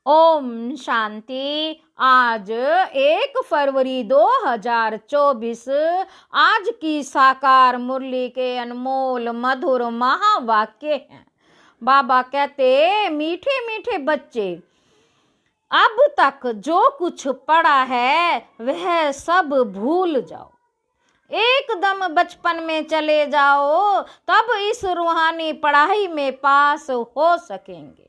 ओम शांति। आज 1 फरवरी 2024 आज की साकार मुरली के अनमोल मधुर महावाक्य हैं। बाबा कहते, मीठे मीठे बच्चे, अब तक जो कुछ पढ़ा है वह सब भूल जाओ। एकदम बचपन में चले जाओ, तब इस रूहानी पढ़ाई में पास हो सकेंगे।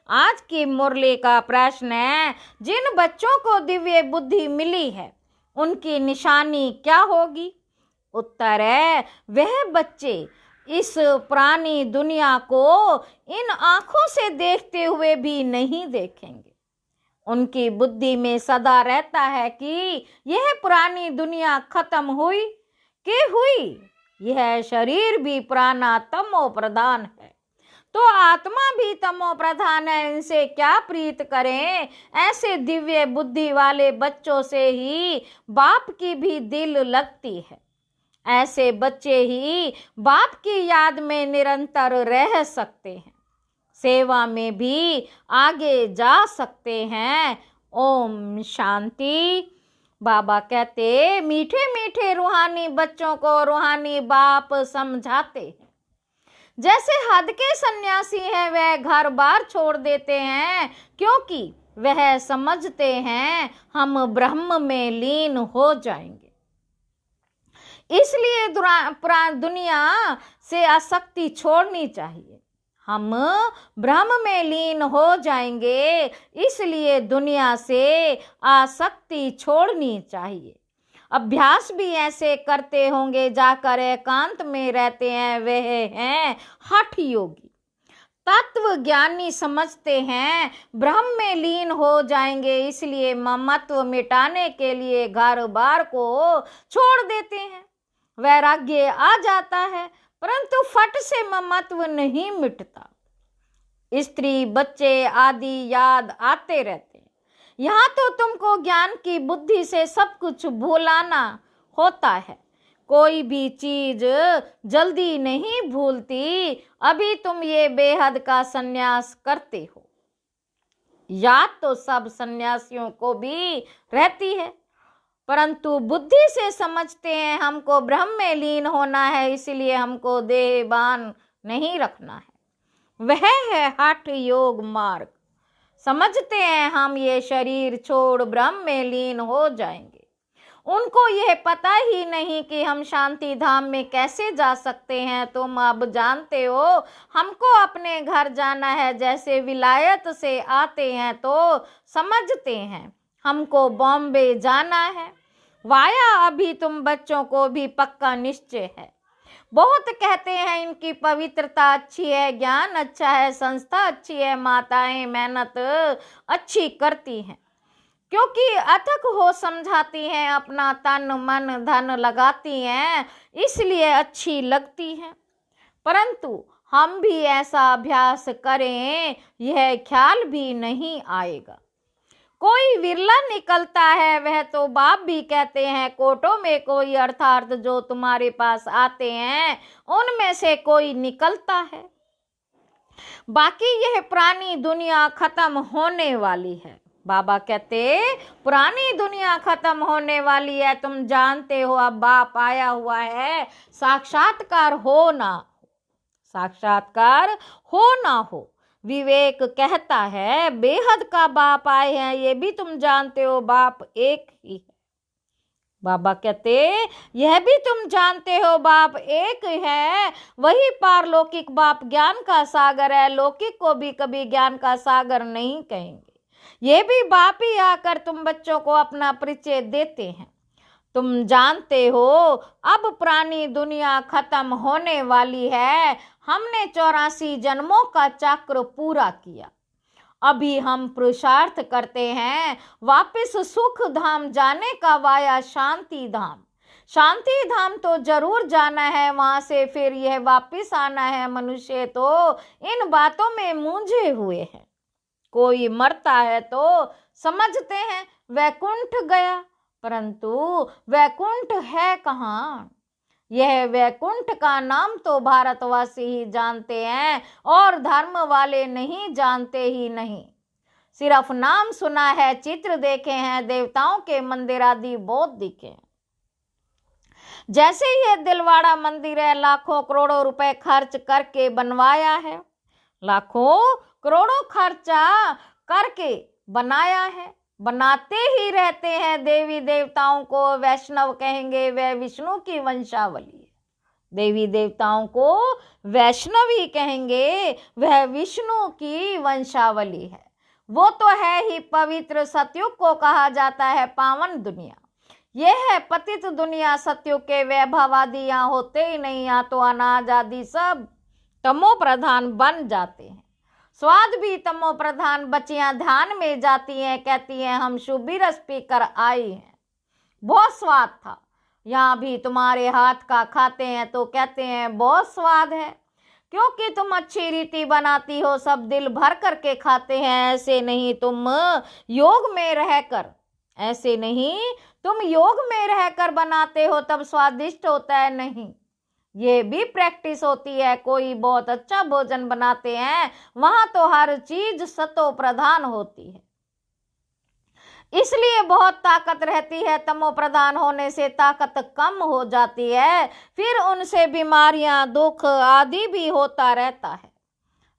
आज की मुरली का प्रश्न है, जिन बच्चों को दिव्य बुद्धि मिली है उनकी निशानी क्या होगी? उत्तर है, वह बच्चे इस पुरानी दुनिया को इन आंखों से देखते हुए भी नहीं देखेंगे। उनकी बुद्धि में सदा रहता है कि यह पुरानी दुनिया खत्म हुई कि हुई, यह शरीर भी पुराना तमो प्रधान है, तो आत्मा भी तमो प्रधान है, इनसे क्या प्रीत करें। ऐसे दिव्य बुद्धि वाले बच्चों से ही बाप की भी दिल लगती है। ऐसे बच्चे ही बाप की याद में निरंतर रह सकते हैं, सेवा में भी आगे जा सकते हैं। ओम शांति। बाबा कहते, मीठे मीठे रूहानी बच्चों को रूहानी बाप समझाते हैं। जैसे हद के सन्यासी हैं, वह घर बार छोड़ देते हैं क्योंकि वह समझते हैं हम ब्रह्म में लीन हो जाएंगे। इसलिए दुनिया से आसक्ति छोड़नी चाहिए। हम ब्रह्म में लीन हो जाएंगे, इसलिए दुनिया से आसक्ति छोड़नी चाहिए। अभ्यास भी ऐसे करते होंगे, जाकर एकांत में रहते हैं, वह हैं हठ योगी। तत्व ज्ञानी समझते हैं ब्रह्म में लीन हो जाएंगे, इसलिए ममत्व मिटाने के लिए घर बार को छोड़ देते हैं। वैराग्य आ जाता है, परंतु फट से ममत्व नहीं मिटता। स्त्री बच्चे आदि याद आते रहते हैं। यहाँ तो तुमको ज्ञान की बुद्धि से सब कुछ भुलाना होता है। कोई भी चीज जल्दी नहीं भूलती। अभी तुम ये बेहद का संन्यास करते हो। याद तो सब सन्यासियों को भी रहती है, परंतु बुद्धि से समझते हैं हमको ब्रह्म में लीन होना है, इसलिए हमको देहबान नहीं रखना है। वह है हठ योग मार्ग। समझते हैं हम ये शरीर छोड़ ब्रह्म में लीन हो जाएंगे। उनको यह पता ही नहीं कि हम शांति धाम में कैसे जा सकते हैं। तुम अब जानते हो हमको अपने घर जाना है। जैसे विलायत से आते हैं तो समझते हैं हमको बॉम्बे जाना है। वाया अभी तुम बच्चों को भी पक्का निश्चय है। बहुत कहते हैं इनकी पवित्रता अच्छी है, ज्ञान अच्छा है, संस्था अच्छी है, माताएं मेहनत अच्छी करती हैं क्योंकि अथक हो समझाती हैं, अपना तन मन धन लगाती हैं, इसलिए अच्छी लगती हैं। परंतु हम भी ऐसा अभ्यास करें, यह ख्याल भी नहीं आएगा। कोई विरला निकलता है, वह तो बाप भी कहते हैं कोटों में कोई, अर्थात जो तुम्हारे पास आते हैं उनमें से कोई निकलता है। बाकी यह पुरानी दुनिया खत्म होने वाली है। बाबा कहते, पुरानी दुनिया खत्म होने वाली है, तुम जानते हो। अब बाप आया हुआ है, साक्षात्कार हो ना हो, साक्षात्कार हो ना हो। विवेक कहता है बेहद का बाप आए हैं, ये भी तुम जानते हो, बाप एक ही है। बाबा कहते, यह भी तुम जानते हो बाप एक है। वही पारलौकिक बाप ज्ञान का सागर है। लौकिक को भी कभी ज्ञान का सागर नहीं कहेंगे। ये भी बाप ही आकर तुम बच्चों को अपना परिचय देते हैं। तुम जानते हो अब पुरानी दुनिया खत्म होने वाली है। हमने 84 जन्मों का चक्र पूरा किया। अभी हम पुरुषार्थ करते हैं वापस सुख धाम जाने का, वाया शांति धाम। शांति धाम तो जरूर जाना है, वहां से फिर यह वापस आना है। मनुष्य तो इन बातों में मूंझे हुए हैं। कोई मरता है तो समझते हैं वैकुंठ गया, परंतु वैकुंठ है कहाँ? यह वैकुंठ का नाम तो भारतवासी ही जानते हैं और धर्म वाले नहीं जानते ही नहीं। सिर्फ नाम सुना है, चित्र देखे हैं, देवताओं के मंदिर आदि बहुत दिखे हैं। जैसे ये दिलवाड़ा मंदिर है, लाखों करोड़ों रुपए खर्च करके बनवाया है, लाखों करोड़ों खर्चा करके बनाया है, बनाते ही रहते हैं। देवी देवताओं को वैष्णव कहेंगे, वह विष्णु की वंशावली है। देवी देवताओं को वैष्णव ही कहेंगे, वह विष्णु की वंशावली है। वो तो है ही पवित्र। सतयुग को कहा जाता है पावन दुनिया। यह है पतित दुनिया। सतयुग के वैभवादि यहाँ होते ही नहीं। यहाँ तो अनाज आदि सब तमो प्रधान बन जाते हैं। स्वाद भी तमो प्रधान। बच्चियां ध्यान में जाती हैं, कहती हैं हम शुभी रस पीकर आई हैं, बहुत स्वाद था। यहाँ भी तुम्हारे हाथ का खाते हैं तो कहते हैं बहुत स्वाद है, क्योंकि तुम अच्छी रीति बनाती हो, सब दिल भर करके खाते हैं। ऐसे नहीं तुम योग में रहकर, ऐसे नहीं तुम योग में रहकर बनाते हो तब स्वादिष्ट होता है। नहीं, ये भी प्रैक्टिस होती है। कोई बहुत अच्छा भोजन बनाते हैं, वहां तो हर चीज सतो प्रधान होती है, इसलिए बहुत ताकत रहती है। तमो प्रधान होने से ताकत कम हो जाती है, फिर उनसे बीमारियां, दुख आदि भी होता रहता है।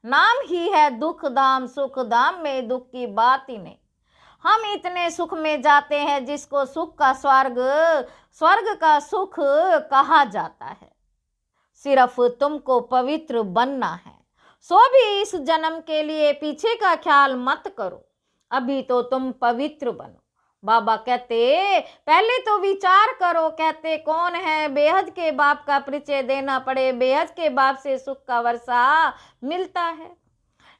नाम ही है दुख धाम, सुख धाम में दुख की बात ही नहीं। हम इतने सुख में जाते हैं जिसको सुख का स्वर्ग, स्वर्ग का सुख कहा जाता है। सिर्फ तुमको पवित्र बनना है, सो भी इस जन्म के लिए पीछे का ख्याल मत करो, अभी तो तुम पवित्र बनो। बाबा कहते पहले तो विचार करो। कहते कौन है बेहद के बाप का परिचय देना पड़े, बेहद के बाप से सुख का वर्षा मिलता है।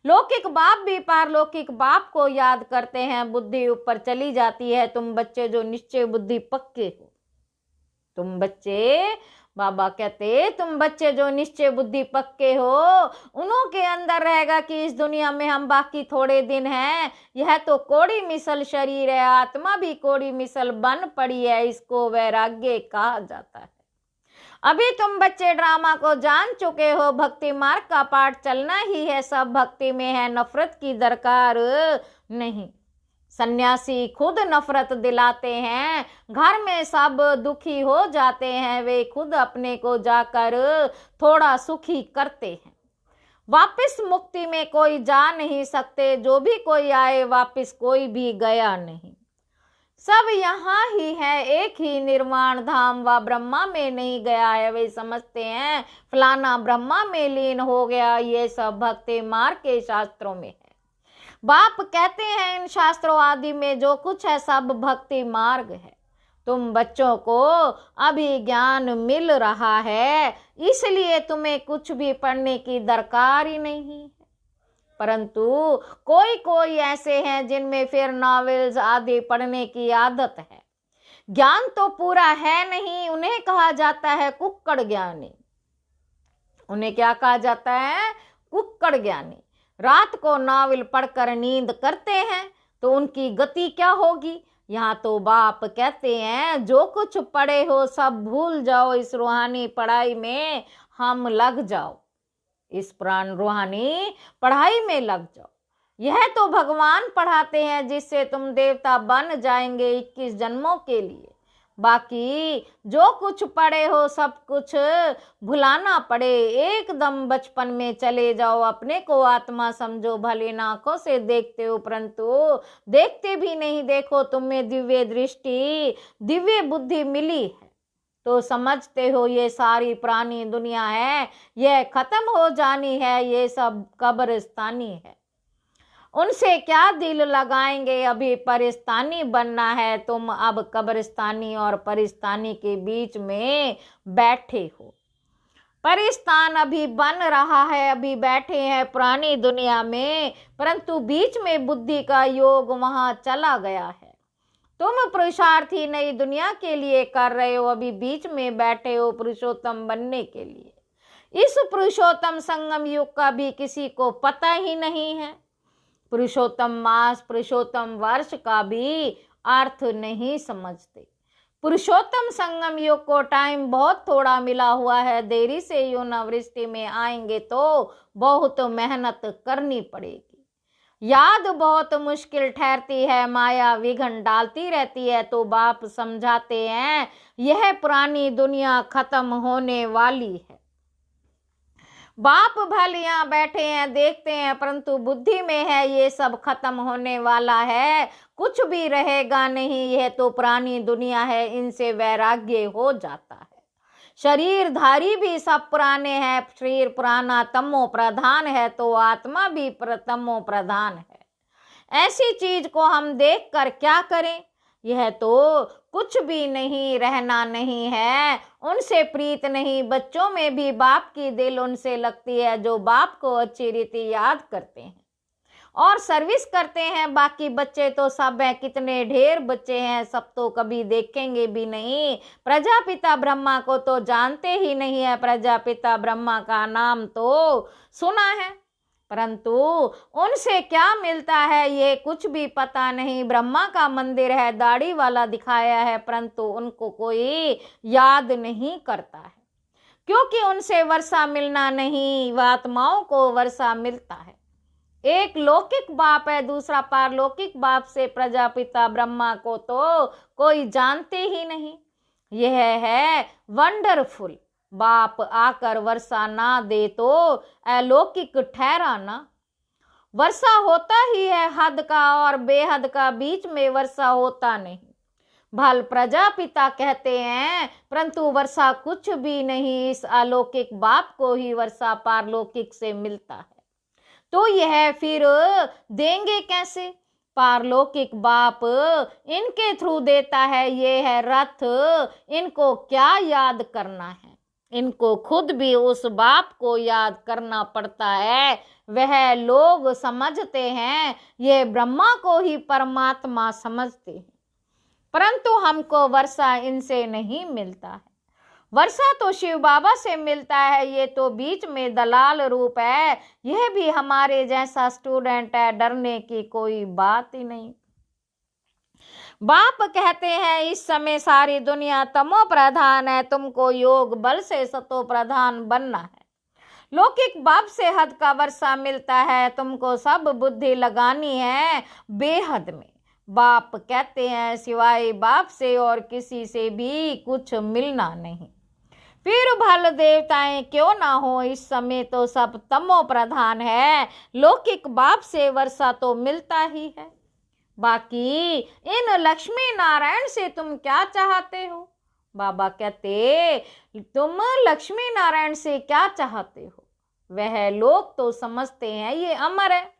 लौकिक बाप भी पारलौकिक बाप को याद करते हैं, बुद्धि ऊपर चली जाती है। तुम बच्चे जो निश्चय बुद्धि पक्के हो, तुम बच्चे, बाबा कहते तुम बच्चे जो निश्चय बुद्धि पक्के हो, उन्हों के अंदर रहेगा कि इस दुनिया में हम बाकी थोड़े दिन हैं। यह तो कोड़ी मिसल शरीर है, आत्मा भी कोड़ी मिसल बन पड़ी है, इसको वैराग्य कहा जाता है। अभी तुम बच्चे ड्रामा को जान चुके हो, भक्ति मार्ग का पाठ चलना ही है, सब भक्ति में है, नफरत की दरकार नहीं। सन्यासी खुद नफरत दिलाते हैं, घर में सब दुखी हो जाते हैं, वे खुद अपने को जाकर थोड़ा सुखी करते हैं। वापस मुक्ति में कोई जा नहीं सकते, जो भी कोई आए वापस कोई भी गया नहीं। सब यहाँ ही है, एक ही निर्वाण धाम, व ब्रह्मा में नहीं गया है। वे समझते हैं फलाना ब्रह्मा में लीन हो गया। ये सब भक्ति मार्ग के शास्त्रों में है। बाप कहते हैं इन शास्त्रों आदि में जो कुछ है सब भक्ति मार्ग है। तुम बच्चों को अभी ज्ञान मिल रहा है, इसलिए तुम्हें कुछ भी पढ़ने की दरकार ही नहीं है। परंतु कोई कोई ऐसे हैं जिनमें फिर नॉवेल्स आदि पढ़ने की आदत है। ज्ञान तो पूरा है नहीं, उन्हें कहा जाता है कुक्कड़ ज्ञानी। उन्हें क्या कहा जाता है? कुक्कड़ ज्ञानी। रात को नॉवेल पढ़कर नींद करते हैं तो उनकी गति क्या होगी? यहाँ तो बाप कहते हैं जो कुछ पढ़े हो सब भूल जाओ, इस रूहानी पढ़ाई में हम लग जाओ, इस प्राण रूहानी पढ़ाई में लग जाओ। यह तो भगवान पढ़ाते हैं जिससे तुम देवता बन जाएंगे 21 जन्मों के लिए। बाकी जो कुछ पढ़े हो सब कुछ भुलाना पड़े, एकदम बचपन में चले जाओ, अपने को आत्मा समझो। भले आंखों से देखते हो परंतु देखते भी नहीं। देखो तुम्हें दिव्य दृष्टि, दिव्य बुद्धि मिली है तो समझते हो ये सारी पुरानी दुनिया है, यह खत्म हो जानी है, ये सब कब्रिस्तानी है। उनसे क्या दिल लगाएंगे? अभी परिस्तानी बनना है। तुम अब कब्रिस्तानी और परिस्तानी के बीच में बैठे हो। परिस्तान अभी बन रहा है, अभी बैठे हैं पुरानी दुनिया में, परंतु बीच में बुद्धि का योग वहां चला गया है। तुम पुरुषार्थी नई दुनिया के लिए कर रहे हो, अभी बीच में बैठे हो पुरुषोत्तम बनने के लिए। इस पुरुषोत्तम संगम युग का भी किसी को पता ही नहीं है। पुरुषोत्तम मास, पुरुषोत्तम वर्ष का भी अर्थ नहीं समझते। पुरुषोत्तम संगम युग को टाइम बहुत थोड़ा मिला हुआ है। देरी से यौन अवृष्टि में आएंगे तो बहुत मेहनत करनी पड़ेगी। याद बहुत मुश्किल ठहरती है, माया विघ्न डालती रहती है। तो बाप समझाते हैं यह पुरानी दुनिया खत्म होने वाली है। बाप भले यहाँ बैठे हैं देखते हैं, परंतु बुद्धि में है ये सब खत्म होने वाला है, कुछ भी रहेगा नहीं, यह तो पुरानी दुनिया है। इनसे वैराग्य हो जाता है। शरीरधारी भी सब पुराने हैं, शरीर पुराना तमो प्रधान है, तो आत्मा भी तमो प्रधान है। ऐसी चीज को हम देख कर क्या करें? यह तो कुछ भी नहीं, रहना नहीं है। उनसे प्रीत नहीं। बच्चों में भी बाप की दिल उनसे लगती है जो बाप को अच्छी रीति याद करते हैं और सर्विस करते हैं। बाकी बच्चे तो सब हैं, कितने ढेर बच्चे हैं, सब तो कभी देखेंगे भी नहीं। प्रजापिता ब्रह्मा को तो जानते ही नहीं है। प्रजापिता ब्रह्मा का नाम तो सुना है, परंतु उनसे क्या मिलता है ये कुछ भी पता नहीं। ब्रह्मा का मंदिर है, दाढ़ी वाला दिखाया है, परंतु उनको कोई याद नहीं करता है, क्योंकि उनसे वर्षा मिलना नहीं, वह आत्माओं को वर्षा मिलता है। एक लौकिक बाप है, दूसरा पारलौकिक बाप से प्रजापिता ब्रह्मा को तो कोई जानते ही नहीं। यह है वंडरफुल। बाप आकर वर्षा ना दे तो अलौकिक ठहरा ना। वर्षा होता ही है हद का और बेहद का, बीच में वर्षा होता नहीं। भल प्रजापिता कहते हैं, परंतु वर्षा कुछ भी नहीं। इस अलौकिक बाप को ही वर्षा पारलौकिक से मिलता है। तो यह फिर देंगे कैसे? पारलौकिक बाप इनके थ्रू देता है। ये है रथ, इनको क्या याद करना है? इनको खुद भी उस बाप को याद करना पड़ता है। वह लोग समझते हैं ये ब्रह्मा को ही परमात्मा समझते हैं, परंतु हमको वर्षा इनसे नहीं मिलता है। वर्षा तो शिव बाबा से मिलता है, ये तो बीच में दलाल रूप है। यह भी हमारे जैसा स्टूडेंट है, डरने की कोई बात ही नहीं। बाप कहते हैं इस समय सारी दुनिया तमो प्रधान है, तुमको योग बल से सतो प्रधान बनना है। लौकिक बाप से हद का वर्षा मिलता है, तुमको सब बुद्धि लगानी है बेहद में। बाप कहते हैं सिवाय बाप से और किसी से भी कुछ मिलना नहीं। फिर भल देवताएं क्यों ना हो, इस समय तो सब तमो प्रधान है। लौकिक बाप से वर्षा तो मिलता ही है। बाकी इन लक्ष्मी नारायण से तुम क्या चाहते हो? बाबा कहते तुम लक्ष्मी नारायण से क्या चाहते हो? वह लोग तो समझते हैं ये अमर है,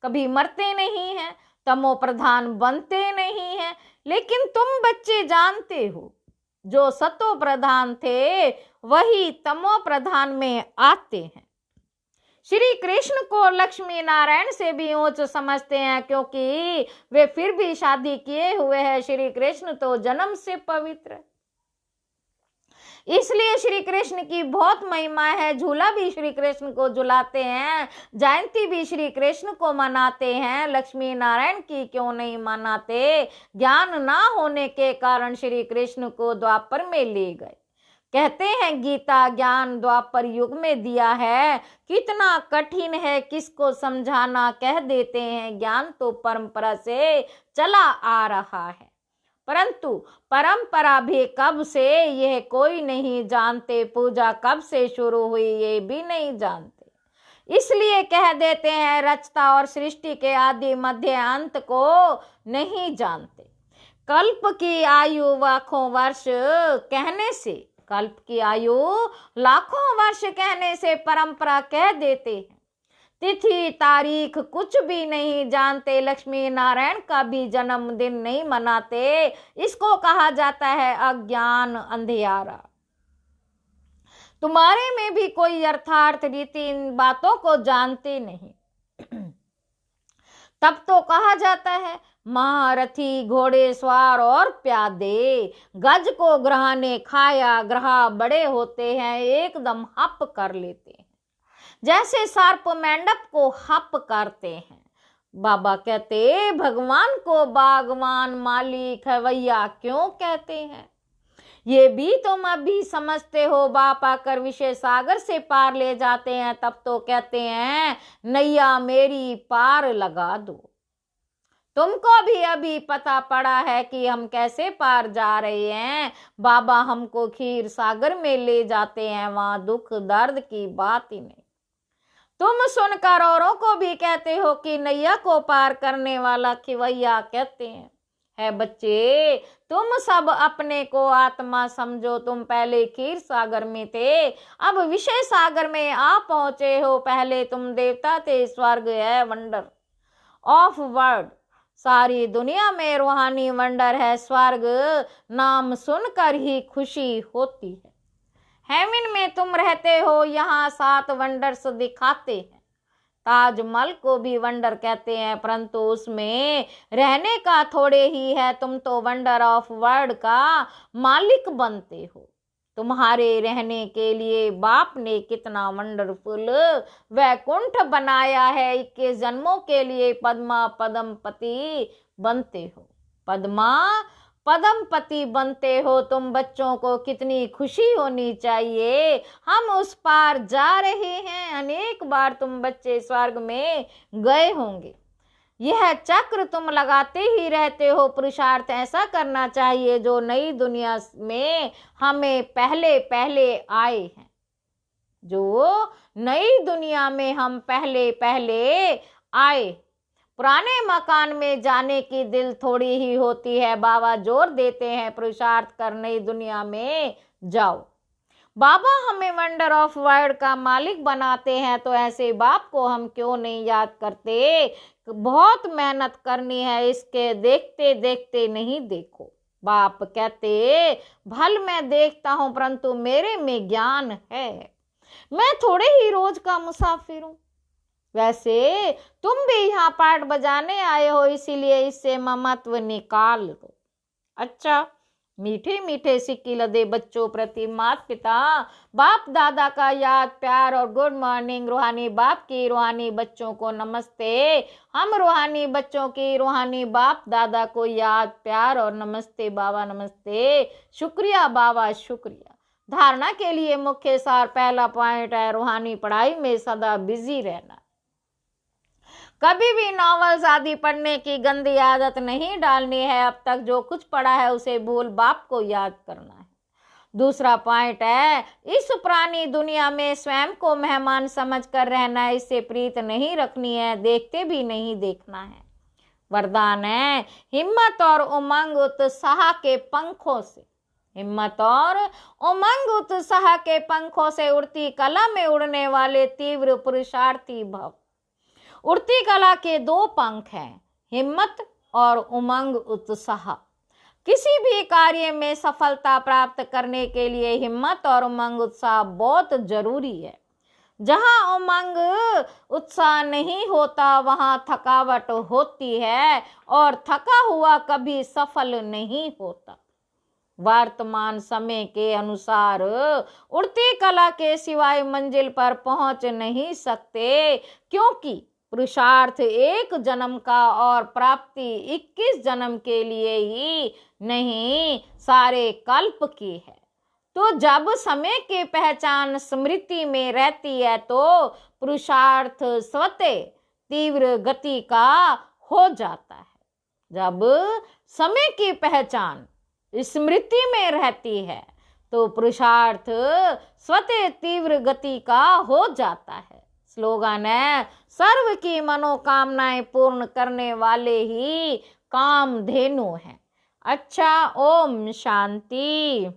कभी मरते नहीं हैं, तमो प्रधान बनते नहीं हैं। लेकिन तुम बच्चे जानते हो जो सतो प्रधान थे वही तमो प्रधान में आते हैं। श्री कृष्ण को लक्ष्मी नारायण से भी ऊंच समझते हैं, क्योंकि वे फिर भी शादी किए हुए हैं। श्री कृष्ण तो जन्म से पवित्र है, इसलिए श्री कृष्ण की बहुत महिमा है। झूला भी श्री कृष्ण को झुलाते हैं, जयंती भी श्री कृष्ण को मनाते हैं। लक्ष्मी नारायण की क्यों नहीं मनाते? ज्ञान ना होने के कारण श्री कृष्ण को द्वापर में ले गए। कहते हैं गीता ज्ञान द्वापर युग में दिया है, कितना कठिन है किसको समझाना। कह देते हैं ज्ञान तो परंपरा से चला आ रहा है, परंतु परंपरा भी कब से यह कोई नहीं जानते। पूजा कब से शुरू हुई ये भी नहीं जानते, इसलिए कह देते हैं रचता और सृष्टि के आदि मध्य अंत को नहीं जानते। कल्प की आयु लाखों वर्ष कहने से, कल्प की आयु लाखों वर्ष कहने से परंपरा कह देते हैं। तिथि तारीख कुछ भी नहीं जानते, लक्ष्मी नारायण का भी जन्मदिन नहीं मनाते। इसको कहा जाता है अज्ञान अंधियारा। तुम्हारे में भी कोई यथार्थ रीति इन बातों को जानते नहीं, तब तो कहा जाता है महारथी घोड़े सवार और प्यादे, गज को ग्रह ने खाया, ग्रह बड़े होते हैं एकदम हप कर लेते हैं, जैसे सर्प मेंढक को हप करते हैं। बाबा कहते भगवान को बागवान मालिक हवैया क्यों कहते हैं? ये भी तुम अभी समझते हो। बाप आकर विषय सागर से पार ले जाते हैं, तब तो कहते हैं नैया मेरी पार लगा दो। तुमको भी अभी पता पड़ा है कि हम कैसे पार जा रहे हैं। बाबा हमको खीर सागर में ले जाते हैं, वहां दुख दर्द की बात ही नहीं। तुम सुनकर औरों को भी कहते हो कि नैया को पार करने वाला खिवैया कहते हैं। है बच्चे, तुम सब अपने को आत्मा समझो। तुम पहले खीर सागर में थे, अब विषय सागर में आ पहुंचे हो। पहले तुम देवता थे, स्वर्ग है वंडर ऑफ वर्ल्ड। सारी दुनिया में रूहानी वंडर है। स्वर्ग नाम सुनकर ही खुशी होती है। हेवन में तुम रहते हो, यहाँ 7 वंडर्स दिखाते हैं। ताजमहल को भी वंडर कहते हैं, परंतु उसमें रहने का थोड़े ही है। तुम तो वंडर ऑफ वर्ल्ड का मालिक बनते हो। तुम्हारे रहने के लिए बाप ने कितना वंडरफुल वैकुंठ बनाया है। 21 जन्मों के लिए पद्मा पद्मपति बनते हो। पद्मा पद्मपति बनते हो। तुम बच्चों को कितनी खुशी होनी चाहिए, हम उस पार जा रहे हैं। अनेक बार तुम बच्चे स्वर्ग में गए होंगे। यह चक्र तुम लगाते ही रहते हो। पुरुषार्थ ऐसा करना चाहिए जो नई दुनिया में हमें पहले पहले आए हैं। जो नई दुनिया में हम पहले पहले आए। पुराने मकान में जाने की दिल थोड़ी ही होती है। बाबा जोर देते हैं पुरुषार्थ कर नई दुनिया में जाओ। बाबा हमें वंडर ऑफ वर्ल्ड का मालिक बनाते हैं, तो ऐसे बाप को हम क्यों नहीं याद करते। बहुत मेहनत करनी है, इसके देखते देखते नहीं देखो। बाप कहते भल मैं देखता हूं, परंतु मेरे में ज्ञान है। मैं थोड़े ही रोज का मुसाफिर हूं। वैसे तुम भी यहाँ पाठ बजाने आए हो, इसीलिए इससे ममत्व निकाल दो। अच्छा, मीठे मीठे सिक्की लदे बच्चों प्रति माता पिता बाप दादा का याद प्यार और गुड मॉर्निंग। रूहानी बाप की रूहानी बच्चों को नमस्ते। हम रूहानी बच्चों की रूहानी बाप दादा को याद प्यार और नमस्ते। बाबा नमस्ते। शुक्रिया बाबा शुक्रिया। धारणा के लिए मुख्य सार पहला पॉइंट है रूहानी पढ़ाई में सदा बिजी रहना। कभी भी नॉवेल्स आदि पढ़ने की गंदी आदत नहीं डालनी है। अब तक जो कुछ पढ़ा है उसे भूल बाप को याद करना है। दूसरा पॉइंट है इस पुरानी दुनिया में स्वयं को मेहमान समझकर रहना है। इससे प्रीत नहीं रखनी है, देखते भी नहीं देखना है। वरदान है हिम्मत और उमंग उत्साह के पंखों से। हिम्मत और उमंग उत्साह के पंखों से उड़ती कला में उड़ने वाले तीव्र पुरुषार्थी भव। उड़ती कला के 2 पंख हैं, हिम्मत और उमंग उत्साह। किसी भी कार्य में सफलता प्राप्त करने के लिए हिम्मत और उमंग उत्साह बहुत जरूरी है। जहां उमंग उत्साह नहीं होता वहां थकावट होती है, और थका हुआ कभी सफल नहीं होता। वर्तमान समय के अनुसार उड़ती कला के सिवाय मंजिल पर पहुंच नहीं सकते, क्योंकि पुरुषार्थ 1 जन्म का और प्राप्ति 21 जन्म के लिए ही नहीं, सारे कल्प की है। तो जब समय की पहचान स्मृति में रहती है तो पुरुषार्थ स्वतः तीव्र गति का हो जाता है। जब समय की पहचान स्मृति में रहती है तो पुरुषार्थ स्वतः तीव्र गति का हो जाता है। स्लोगन है सर्व की मनोकामनाएं पूर्ण करने वाले ही कामधेनु हैं। अच्छा, ओम शांति।